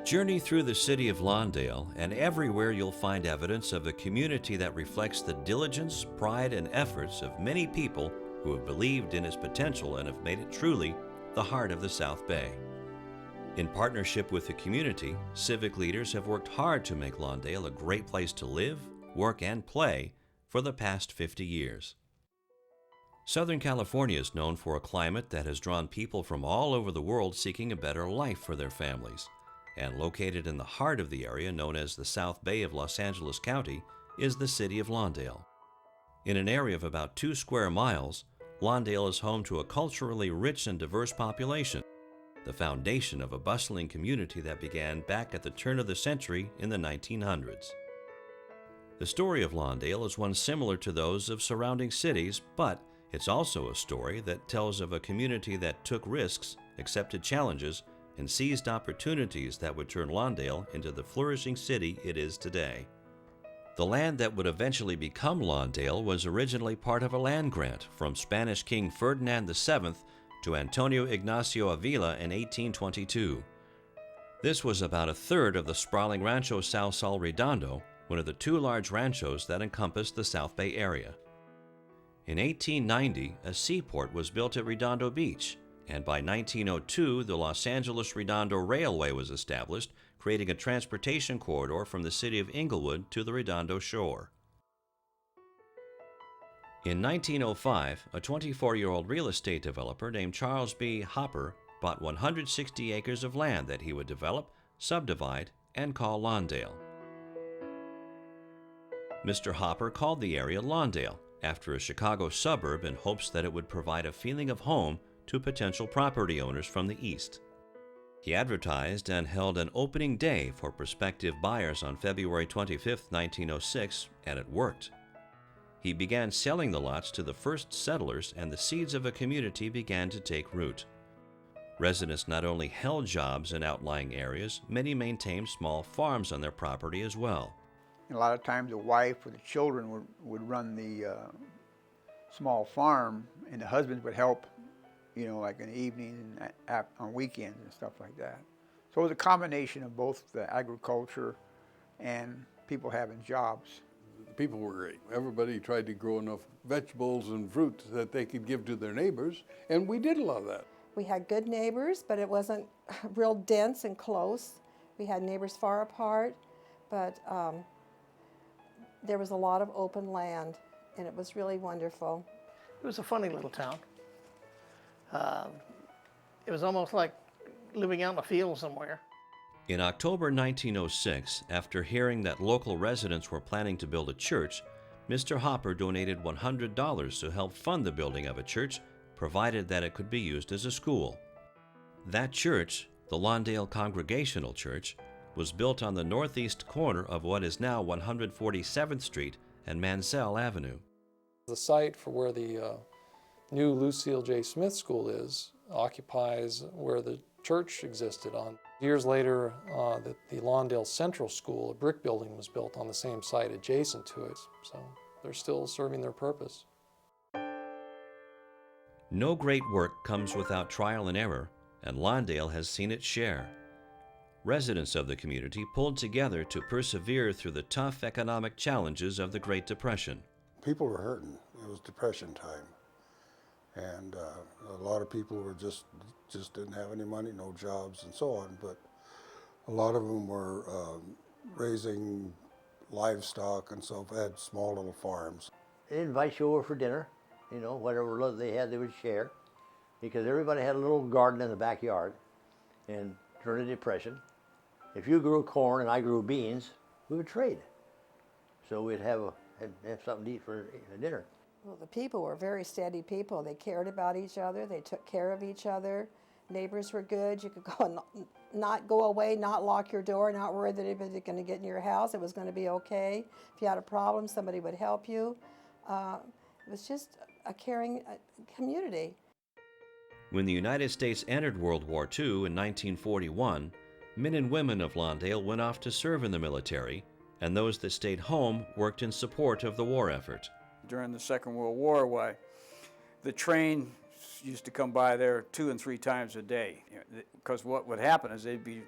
Journey through the city of Lawndale, and everywhere you'll find evidence of a community that reflects the diligence, pride, and efforts of many people who have believed in its potential and have made it truly the heart of the South Bay. In partnership with the community, civic leaders have worked hard to make Lawndale a great place to live, work, and play for the past 50 years. Southern California is known for a climate that has drawn people from all over the world seeking a better life for their families. And located in the heart of the area known as the South Bay of Los Angeles County is the City of Lawndale. In an area of about 2 square miles, Lawndale is home to a culturally rich and diverse population, the foundation of a bustling community that began back at the turn of the century in the 1900s. The story of Lawndale is one similar to those of surrounding cities, but it's also a story that tells of a community that took risks, accepted challenges, and seized opportunities that would turn Lawndale into the flourishing city it is today. The land that would eventually become Lawndale was originally part of a land grant from Spanish King Ferdinand VII to Antonio Ignacio Avila in 1822. This was about a third of the sprawling Rancho Sal Sol Redondo, one of the 2 large ranchos that encompassed the South Bay area. In 1890, a seaport was built at Redondo Beach, and by 1902, the Los Angeles Redondo Railway was established, creating a transportation corridor from the city of Inglewood to the Redondo shore. In 1905, a 24-year-old real estate developer named Charles B. Hopper bought 160 acres of land that he would develop, subdivide, and call Lawndale. Mr. Hopper called the area Lawndale, after a Chicago suburb, in hopes that it would provide a feeling of home to potential property owners from the east. He advertised and held an opening day for prospective buyers on February 25, 1906, and it worked. He began selling the lots to the first settlers, and the seeds of a community began to take root. Residents not only held jobs in outlying areas, many maintained small farms on their property as well. And a lot of times the wife or the children would run the small farm, and the husbands would help, like in the evening and on weekends and stuff like that. So it was a combination of both the agriculture and people having jobs. The people were great. Everybody tried to grow enough vegetables and fruit that they could give to their neighbors, and we did a lot of that. We had good neighbors, but it wasn't real dense and close. We had neighbors far apart, but there was a lot of open land, and it was really wonderful. It was a funny little town. It was almost like living out in a field somewhere. In October 1906, after hearing that local residents were planning to build a church, Mr. Hopper donated $100 to help fund the building of a church, provided that it could be used as a school. That church, the Lawndale Congregational Church, was built on the northeast corner of what is now 147th Street and Mansell Avenue. The site for where the new Lucille J. Smith School is occupies where the church existed on. Years later, the Lawndale Central School, a brick building, was built on the same site adjacent to it, so they're still serving their purpose. No great work comes without trial and error, and Lawndale has seen its share. Residents of the community pulled together to persevere through the tough economic challenges of the Great Depression. People were hurting. It was Depression time. And a lot of people were just didn't have any money, no jobs and so on, but a lot of them were raising livestock and so had small little farms. They'd invite you over for dinner, whatever they had they would share, because everybody had a little garden in the backyard. And during the Depression, if you grew corn and I grew beans, we would trade. So we'd have something to eat for dinner. Well, the people were very steady people. They cared about each other. They took care of each other. Neighbors were good. You could go and not go away, not lock your door, not worry that anybody was going to get in your house. It was going to be okay. If you had a problem, somebody would help you. It was just a caring community. When the United States entered World War II in 1941, men and women of Lawndale went off to serve in the military, and those that stayed home worked in support of the war effort. During the Second World War, the train used to come by there 2 and 3 times a day, because what would happen is they'd be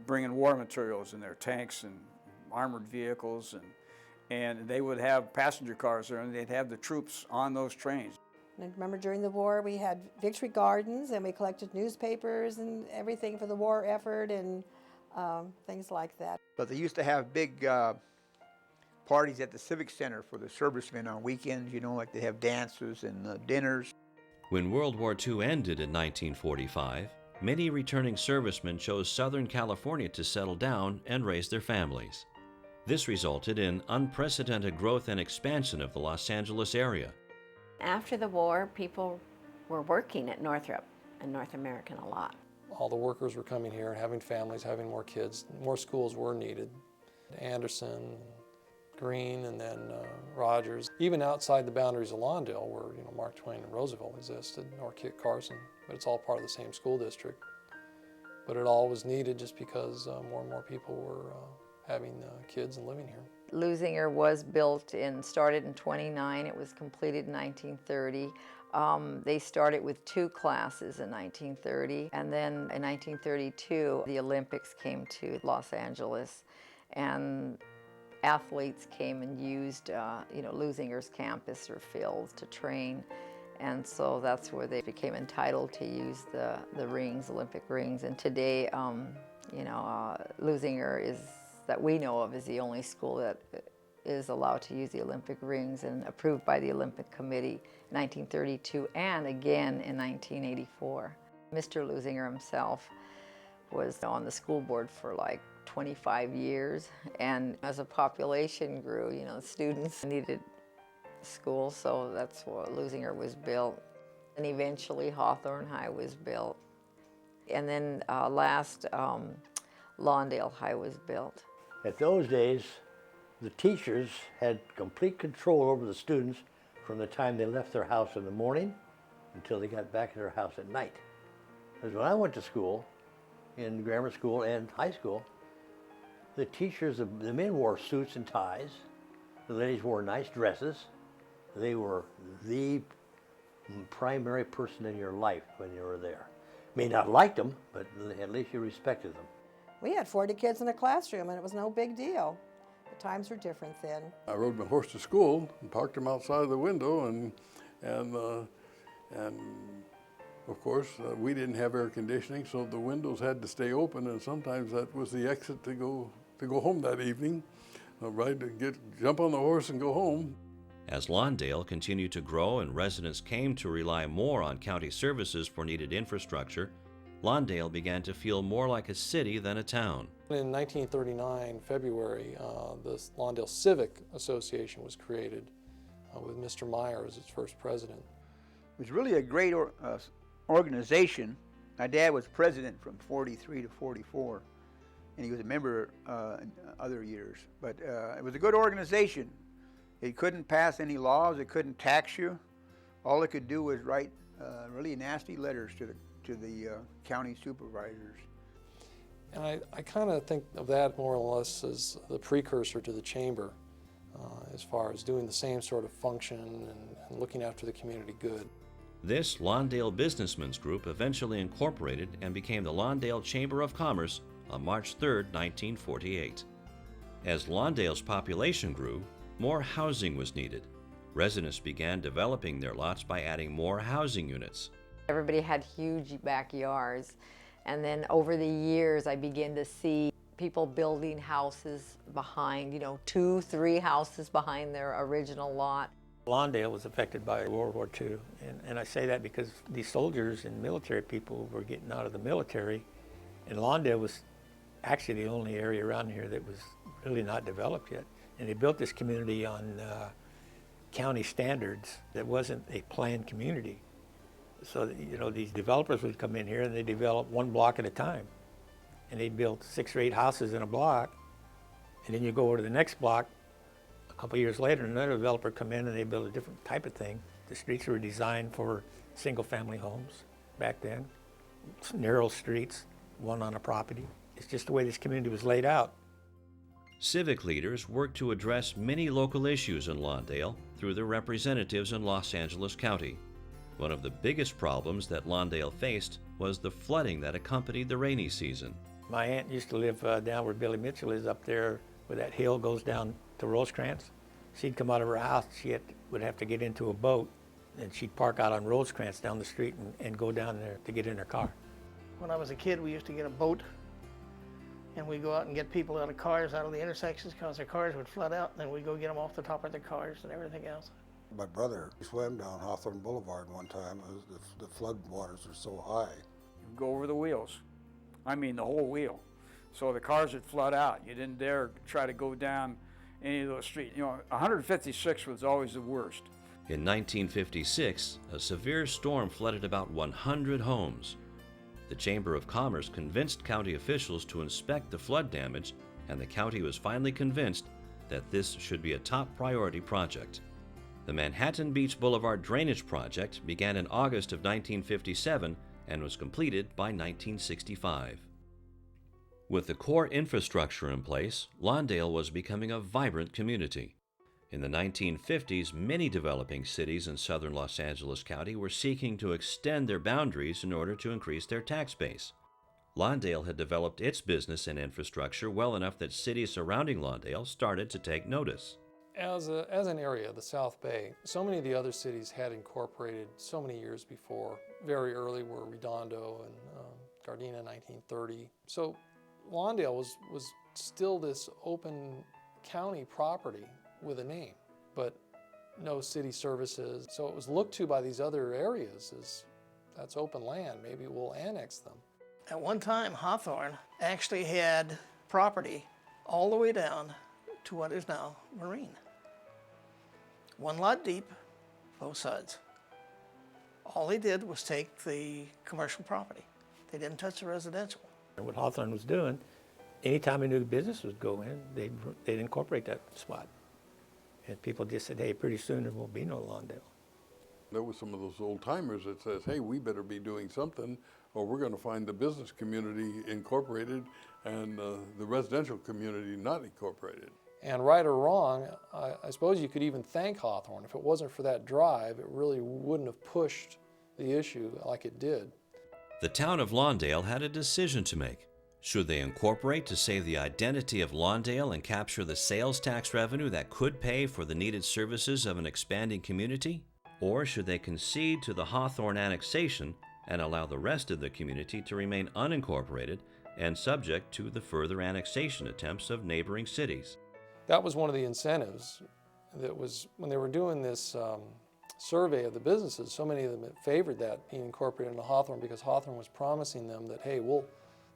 bringing war materials in their tanks and armored vehicles, and they would have passenger cars there, and they'd have the troops on those trains. And I remember during the war we had victory gardens, and we collected newspapers and everything for the war effort and things like that. But they used to have big parties at the Civic Center for the servicemen on weekends, you know, like they have dances and dinners. When World War II ended in 1945, many returning servicemen chose Southern California to settle down and raise their families. This resulted in unprecedented growth and expansion of the Los Angeles area. After the war, people were working at Northrop and North American a lot. All the workers were coming here, having families, having more kids. More schools were needed. Anderson, Greene, and then Rogers. Even outside the boundaries of Lawndale, where Mark Twain and Roosevelt existed, or Kit Carson, but it's all part of the same school district. But it all was needed just because more and more people were having kids and living here. Lusinger was built and started in '29. It was completed in 1930. They started with 2 classes in 1930, and then in 1932 the Olympics came to Los Angeles, and athletes came and used Lusinger's campus or fields to train, and so that's where they became entitled to use the rings, Olympic rings. And today, Lusinger is, that we know of, is the only school that is allowed to use the Olympic rings, and approved by the Olympic Committee in 1932 and again in 1984. Mr. Lusinger himself was on the school board for like 25 years, and as the population grew, students needed school, so that's why Lusinger was built. And eventually Hawthorne High was built. And then last Lawndale High was built. At those days, the teachers had complete control over the students from the time they left their house in the morning until they got back to their house at night. Because when I went to school, in grammar school and high school, the teachers, the men wore suits and ties, the ladies wore nice dresses. They were the primary person in your life when you were there. May not have liked them, but at least you respected them. We had 40 kids in a classroom, and it was no big deal. The times were different then. I rode my horse to school and parked him outside the window, and of course we didn't have air conditioning, so the windows had to stay open, and sometimes that was the exit to go home that evening. Jump on the horse and go home. As Lawndale continued to grow and residents came to rely more on county services for needed infrastructure, Lawndale began to feel more like a city than a town. In 1939, February, the Lawndale Civic Association was created with Mr. Meyer as its first president. It was really a great organization. My dad was president from 43 to 44, and he was a member in other years. But it was a good organization. It couldn't pass any laws. It couldn't tax you. All it could do was write really nasty letters to the county supervisors. And I kind of think of that more or less as the precursor to the chamber, as far as doing the same sort of function and looking after the community good. This Lawndale Businessmen's Group eventually incorporated and became the Lawndale Chamber of Commerce on March 3, 1948. As Lawndale's population grew, more housing was needed. Residents began developing their lots by adding more housing units. Everybody had huge backyards, and then over the years I began to see people building houses behind, 2, 3 houses behind their original lot. Lawndale was affected by World War II, and I say that because these soldiers and military people were getting out of the military, and Lawndale was actually the only area around here that was really not developed yet. And they built this community on county standards that wasn't a planned community. So, these developers would come in here and they develop 1 block at a time. And they'd build 6 or 8 houses in a block. And then you go over to the next block, a couple years later, another developer come in and they build a different type of thing. The streets were designed for single-family homes back then. Narrow streets, 1 on a property. It's just the way this community was laid out. Civic leaders worked to address many local issues in Lawndale through their representatives in Los Angeles County. One of the biggest problems that Lawndale faced was the flooding that accompanied the rainy season. My aunt used to live down where Billy Mitchell is up there, where that hill goes down to Rosecrans. She'd come out of her house, would have to get into a boat, and she'd park out on Rosecrans down the street and go down there to get in her car. When I was a kid, we used to get a boat, and we'd go out and get people out of cars out of the intersections because their cars would flood out, and then we'd go get them off the top of their cars and everything else. My brother swam down Hawthorne Boulevard one time. The flood waters were so high. You go over the wheels. I mean the whole wheel. So the cars would flood out. You didn't dare try to go down any of those streets. You know, 156 was always the worst. In 1956, a severe storm flooded about 100 homes. The Chamber of Commerce convinced county officials to inspect the flood damage, and the county was finally convinced that this should be a top priority project. The Manhattan Beach Boulevard Drainage Project began in August of 1957 and was completed by 1965. With the core infrastructure in place, Lawndale was becoming a vibrant community. In the 1950s, many developing cities in southern Los Angeles County were seeking to extend their boundaries in order to increase their tax base. Lawndale had developed its business and infrastructure well enough that cities surrounding Lawndale started to take notice. As an area, the South Bay, so many of the other cities had incorporated so many years before. Very early were Redondo and Gardena in 1930. So Lawndale was still this open county property with a name, but no city services. So it was looked to by these other areas as that's open land, maybe we'll annex them. At one time, Hawthorne actually had property all the way down to what is now Marine. One lot deep, both sides. All they did was take the commercial property. They didn't touch the residential. And what Hawthorne was doing, anytime a new business would go in, they'd incorporate that spot. And people just said, hey, pretty soon there won't be no Lawndale. There was some of those old timers that says, hey, we better be doing something or we're going to find the business community incorporated and the residential community not incorporated. And right or wrong, I suppose you could even thank Hawthorne. If it wasn't for that drive, it really wouldn't have pushed the issue like it did. The town of Lawndale had a decision to make. Should they incorporate to save the identity of Lawndale and capture the sales tax revenue that could pay for the needed services of an expanding community? Or should they concede to the Hawthorne annexation and allow the rest of the community to remain unincorporated and subject to the further annexation attempts of neighboring cities? That was one of the incentives that was, when they were doing this survey of the businesses, so many of them favored that being incorporated into Hawthorne because Hawthorne was promising them that, hey, we'll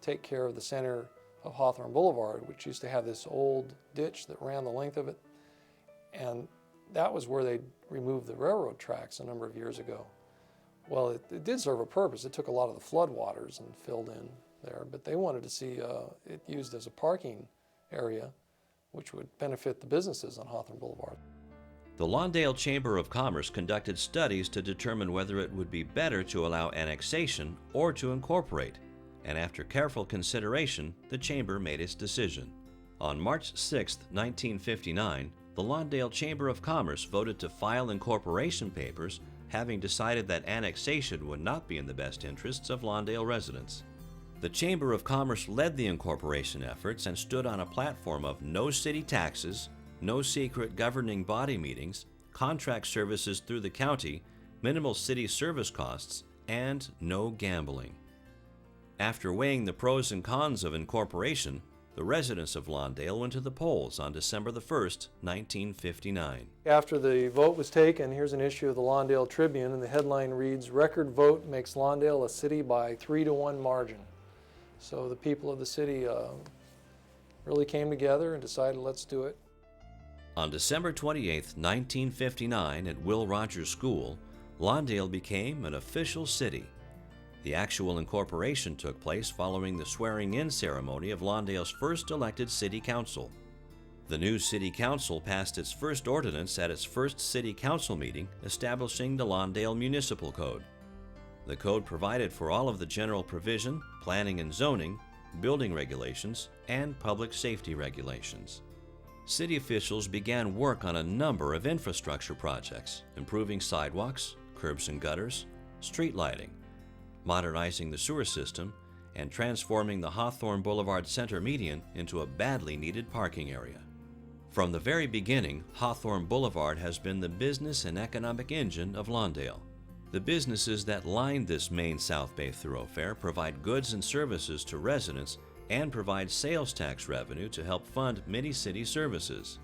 take care of the center of Hawthorne Boulevard, which used to have this old ditch that ran the length of it. And that was where they removed the railroad tracks a number of years ago. Well, it did serve a purpose. It took a lot of the flood waters and filled in there, but they wanted to see it used as a parking area, which would benefit the businesses on Hawthorne Boulevard. The Lawndale Chamber of Commerce conducted studies to determine whether it would be better to allow annexation or to incorporate, and after careful consideration, the Chamber made its decision. On March 6, 1959, the Lawndale Chamber of Commerce voted to file incorporation papers, having decided that annexation would not be in the best interests of Lawndale residents. The Chamber of Commerce led the incorporation efforts and stood on a platform of no city taxes, no secret governing body meetings, contract services through the county, minimal city service costs, and no gambling. After weighing the pros and cons of incorporation, the residents of Lawndale went to the polls on December the 1st, 1959. After the vote was taken, here's an issue of the Lawndale Tribune, and the headline reads, "Record vote makes Lawndale a city by 3-to-1 margin." So the people of the city really came together and decided, let's do it. On December 28, 1959, at Will Rogers School, Lawndale became an official city. The actual incorporation took place following the swearing-in ceremony of Lawndale's first elected city council. The new city council passed its first ordinance at its first city council meeting, establishing the Lawndale Municipal Code. The code provided for all of the general provision, planning and zoning, building regulations, and public safety regulations. City officials began work on a number of infrastructure projects, improving sidewalks, curbs and gutters, street lighting, modernizing the sewer system, and transforming the Hawthorne Boulevard center median into a badly needed parking area. From the very beginning, Hawthorne Boulevard has been the business and economic engine of Lawndale. The businesses that line this main South Bay thoroughfare provide goods and services to residents and provide sales tax revenue to help fund many city services.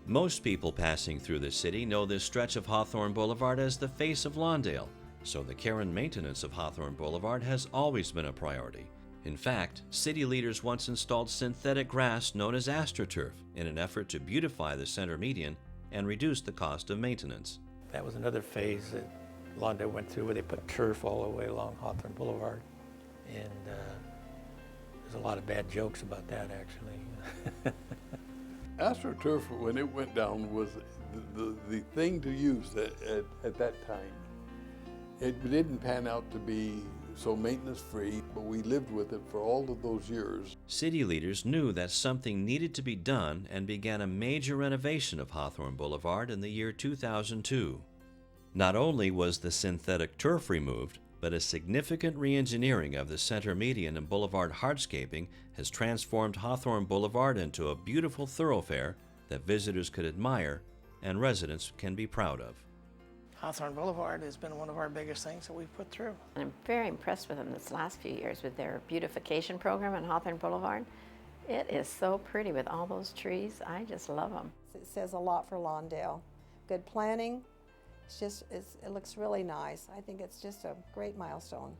Most people passing through the city know this stretch of Hawthorne Boulevard as the face of Lawndale, so the care and maintenance of Hawthorne Boulevard has always been a priority. In fact, city leaders once installed synthetic grass known as AstroTurf in an effort to beautify the center median and reduce the cost of maintenance. That was another phase that Lawndale went through where they put turf all the way along Hawthorne Boulevard. And there's a lot of bad jokes about that, actually. AstroTurf, when it went down, was the thing to use at that time. It didn't pan out to be so maintenance-free, but we lived with it for all of those years. City leaders knew that something needed to be done and began a major renovation of Hawthorne Boulevard in the year 2002. Not only was the synthetic turf removed, but a significant re-engineering of the center median and boulevard hardscaping has transformed Hawthorne Boulevard into a beautiful thoroughfare that visitors could admire and residents can be proud of. Hawthorne Boulevard has been one of our biggest things that we've put through. I'm very impressed with them this last few years with their beautification program on Hawthorne Boulevard. It is so pretty with all those trees. I just love them. It says a lot for Lawndale. Good planning. It looks really nice. I think it's just a great milestone.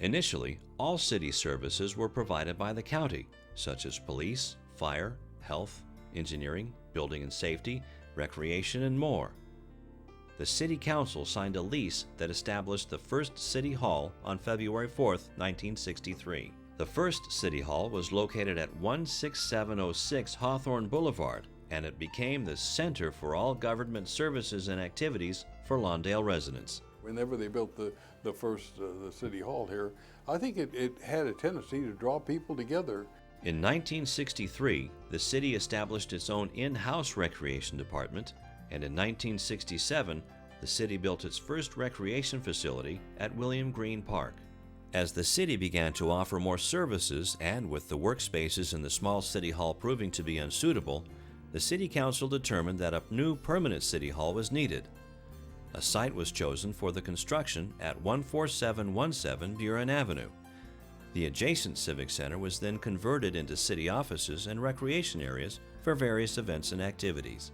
Initially, all city services were provided by the county, such as police, fire, health, engineering, building and safety, recreation, and more. The City Council signed a lease that established the first City Hall on February 4, 1963. The first City Hall was located at 16706 Hawthorne Boulevard, and it became the center for all government services and activities for Lawndale residents. Whenever they built the first the City Hall here, I think it had a tendency to draw people together. In 1963, the city established its own in-house recreation department, and in 1967, the city built its first recreation facility at William Green Park. As the city began to offer more services, and with the workspaces in the small city hall proving to be unsuitable, the City Council determined that a new permanent city hall was needed. A site was chosen for the construction at 14717 Buren Avenue. The adjacent Civic Center was then converted into city offices and recreation areas for various events and activities.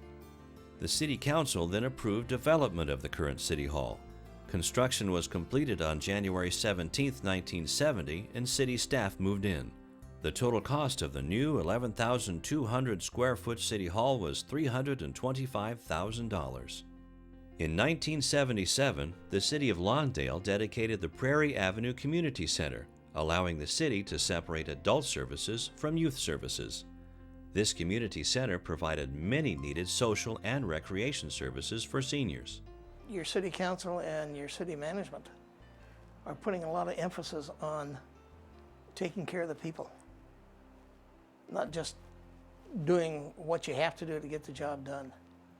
The City Council then approved development of the current City Hall. Construction was completed on January 17, 1970, and city staff moved in. The total cost of the new 11,200 square foot City Hall was $325,000. In 1977, the City of Lawndale dedicated the Prairie Avenue Community Center, allowing the city to separate adult services from youth services. This community center provided many needed social and recreation services for seniors. Your city council and your city management are putting a lot of emphasis on taking care of the people, not just doing what you have to do to get the job done.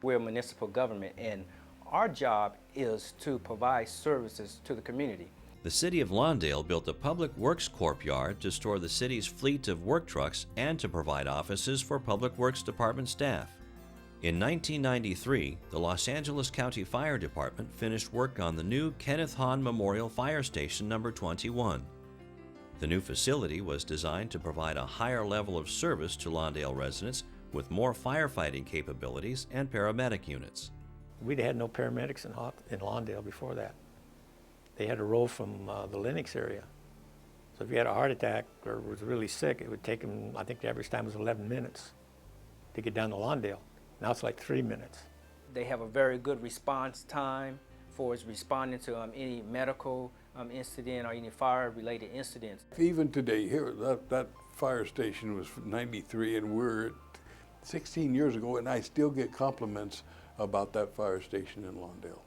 We're a municipal government, and our job is to provide services to the community. The City of Lawndale built a public works courtyard to store the city's fleet of work trucks and to provide offices for Public Works Department staff. In 1993, the Los Angeles County Fire Department finished work on the new Kenneth Hahn Memorial Fire Station No. 21. The new facility was designed to provide a higher level of service to Lawndale residents with more firefighting capabilities and paramedic units. We'd had no paramedics in Lawndale before that. They had to roll from the Lenox area. So if you had a heart attack or was really sick, it would take them, I think the average time was 11 minutes to get down to Lawndale. Now it's like 3 minutes. They have a very good response time for responding to any medical incident or any fire-related incidents. Even today here, that fire station was from '93, and we're 16 years ago, and I still get compliments about that fire station in Lawndale.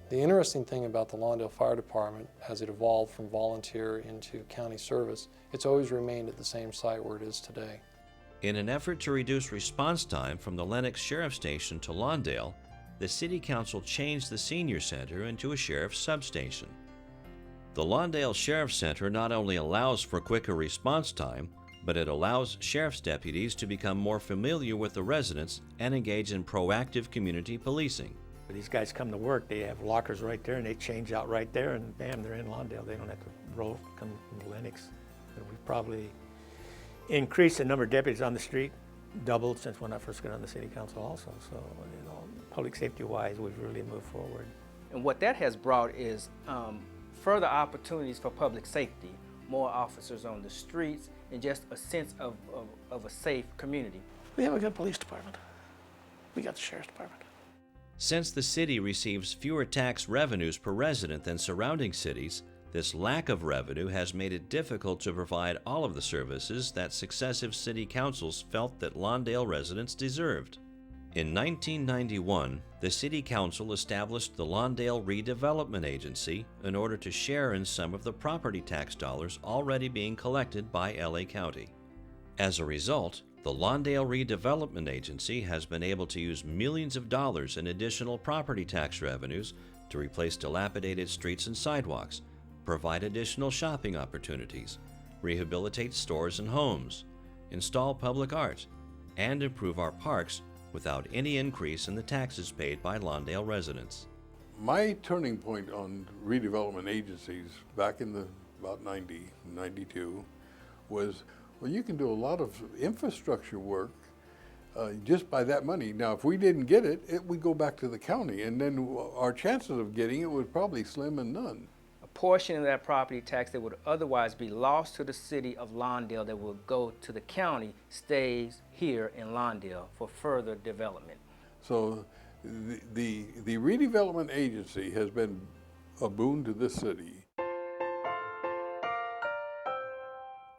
The interesting thing about the Lawndale Fire Department, as it evolved from volunteer into county service, it's always remained at the same site where it is today. In an effort to reduce response time from the Lenox Sheriff Station to Lawndale, the City Council changed the Senior Center into a sheriff's substation. The Lawndale Sheriff's Center not only allows for quicker response time, but it allows sheriff's deputies to become more familiar with the residents and engage in proactive community policing. These guys come to work, they have lockers right there and they change out right there and bam, they're in Lawndale. They don't have to come into Lennox. We've probably increased the number of deputies on the street, doubled since when I first got on the city council also. So, you know, public safety wise, we've really moved forward. And what that has brought is further opportunities for public safety, more officers on the streets, and just a sense of a safe community. We have a good police department. We got the sheriff's department. Since the city receives fewer tax revenues per resident than surrounding cities, this lack of revenue has made it difficult to provide all of the services that successive city councils felt that Lawndale residents deserved. In 1991, the City Council established the Lawndale Redevelopment Agency in order to share in some of the property tax dollars already being collected by LA County. As a result, the Lawndale Redevelopment Agency has been able to use millions of dollars in additional property tax revenues to replace dilapidated streets and sidewalks, provide additional shopping opportunities, rehabilitate stores and homes, install public art, and improve our parks without any increase in the taxes paid by Lawndale residents. My turning point on redevelopment agencies back in the about 90, 92 was, well, you can do a lot of infrastructure work just by that money. Now, if we didn't get it, it would go back to the county, and then our chances of getting it would probably slim and none. A portion of that property tax that would otherwise be lost to the city of Lawndale that would go to the county stays here in Lawndale for further development. So the redevelopment agency has been a boon to this city.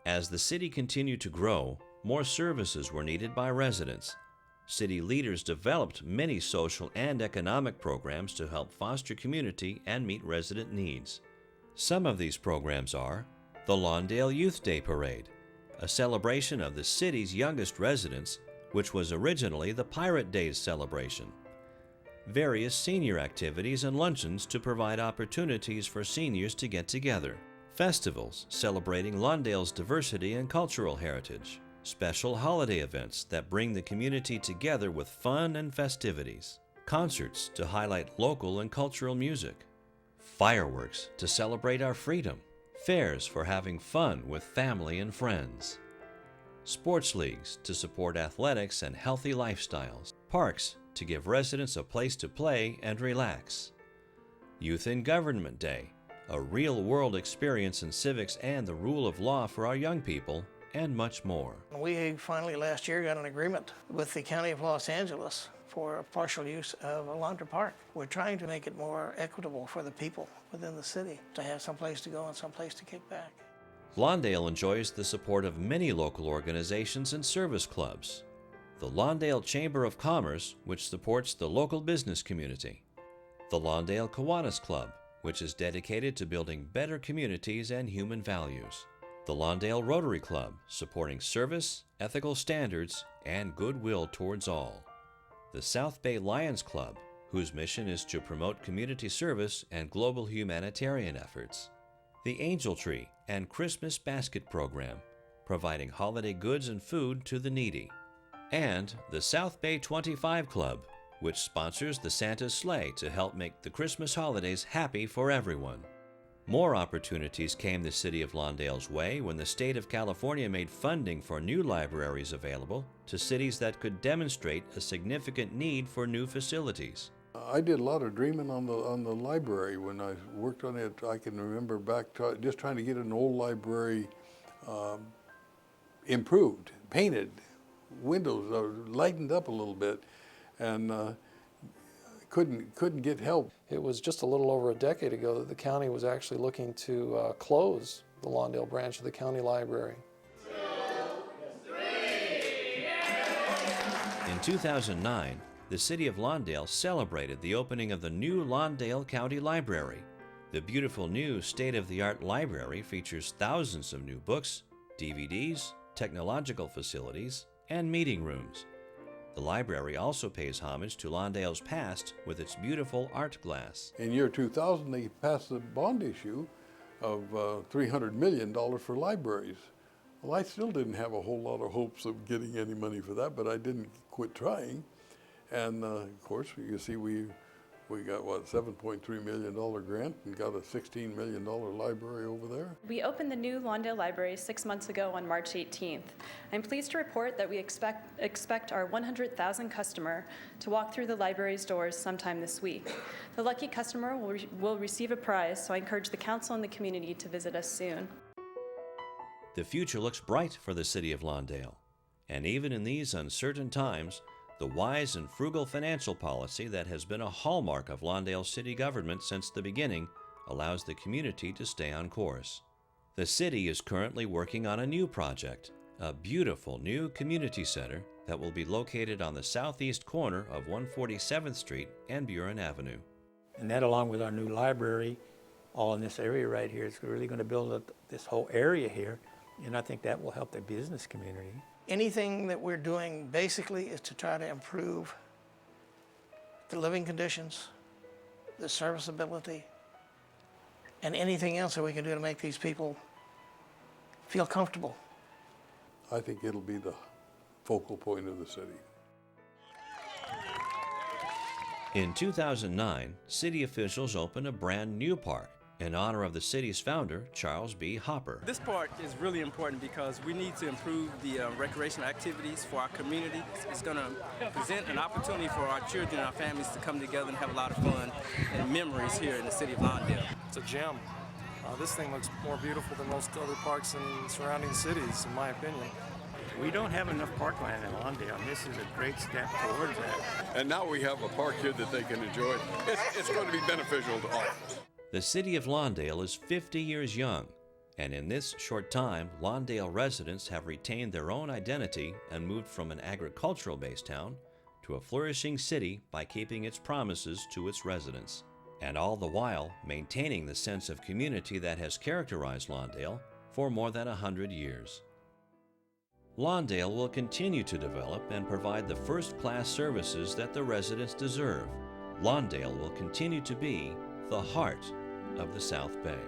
As the city continued to grow, more services were needed by residents. City leaders developed many social and economic programs to help foster community and meet resident needs. Some of these programs are the Lawndale Youth Day Parade, a celebration of the city's youngest residents, which was originally the Pirate Days celebration. Various senior activities and luncheons to provide opportunities for seniors to get together. Festivals celebrating Lawndale's diversity and cultural heritage. Special holiday events that bring the community together with fun and festivities. Concerts to highlight local and cultural music. Fireworks to celebrate our freedom. Fairs for having fun with family and friends. Sports leagues to support athletics and healthy lifestyles. Parks to give residents a place to play and relax. Youth in Government Day, a real-world experience in civics and the rule of law for our young people, and much more. We finally last year got an agreement with the County of Los Angeles for partial use of Alondra Park. We're trying to make it more equitable for the people within the city to have some place to go and some place to kick back. Lawndale enjoys the support of many local organizations and service clubs. The Lawndale Chamber of Commerce, which supports the local business community. The Lawndale Kiwanis Club, which is dedicated to building better communities and human values. The Lawndale Rotary Club, supporting service, ethical standards, and goodwill towards all. The South Bay Lions Club, whose mission is to promote community service and global humanitarian efforts. The Angel Tree and Christmas Basket Program, providing holiday goods and food to the needy. And the South Bay 25 Club, which sponsors the Santa's Sleigh to help make the Christmas holidays happy for everyone. More opportunities came the City of Lawndale's way when the state of California made funding for new libraries available to cities that could demonstrate a significant need for new facilities. I did a lot of dreaming on the library when I worked on it. I can remember back just trying to get an old library improved, painted, windows lightened up a little bit, and couldn't get help. It was just a little over a decade ago that the county was actually looking to close the Lawndale branch of the county library. In 2009, the City of Lawndale celebrated the opening of the new Lawndale County Library. The beautiful new state-of-the-art library features thousands of new books, DVDs, technological facilities, and meeting rooms. The library also pays homage to Lawndale's past with its beautiful art glass. In year 2000, they passed the bond issue of $300 million for libraries. Well, I still didn't have a whole lot of hopes of getting any money for that, but I didn't quit trying. And of course, you see, we got, what, $7.3 million grant and got a $16 million library over there. We opened the new Lawndale Library 6 months ago on March 18th. I'm pleased to report that we expect our 100,000th customer to walk through the library's doors sometime this week. The lucky customer will receive a prize, so I encourage the council and the community to visit us soon. The future looks bright for the City of Lawndale. And even in these uncertain times, the wise and frugal financial policy that has been a hallmark of Lawndale city government since the beginning allows the community to stay on course. The city is currently working on a new project, a beautiful new community center that will be located on the southeast corner of 147th Street and Buren Avenue. And that, along with our new library, all in this area right here, is really going to build up this whole area here, and I think that will help the business community. Anything that we're doing basically is to try to improve the living conditions, the serviceability, and anything else that we can do to make these people feel comfortable. I think it'll be the focal point of the city. In 2009, city officials opened a brand new park in honor of the city's founder, Charles B. Hopper. This park is really important because we need to improve the recreational activities for our community. It's going to present an opportunity for our children and our families to come together and have a lot of fun and memories here in the city of Lawndale. It's a gem. This thing looks more beautiful than most other parks in surrounding cities, in my opinion. We don't have enough parkland in Lawndale, and this is a great step towards that. And now we have a park here that they can enjoy. It's going to be beneficial to all. The City of Lawndale is 50 years young, and in this short time, Lawndale residents have retained their own identity and moved from an agricultural-based town to a flourishing city by keeping its promises to its residents, and all the while maintaining the sense of community that has characterized Lawndale for more than 100 years. Lawndale will continue to develop and provide the first-class services that the residents deserve. Lawndale will continue to be the heart of the South Bay.